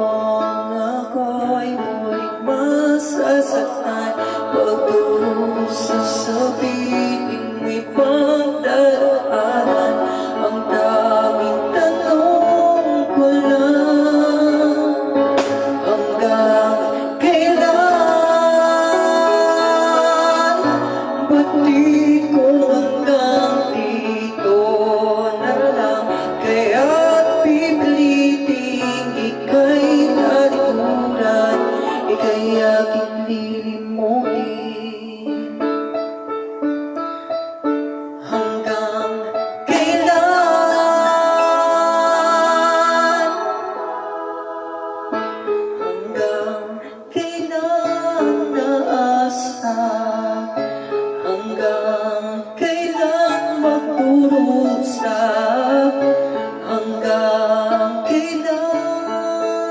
Ako'y muling masasaktan pagdurusa sa piling mo'y pagdaraanan. Ang daming tanong ko lang, hanggang kailan? Ba't di ko hanggang dito na lang? Kaya't pipiliting ika'y talikuran, ika'y aking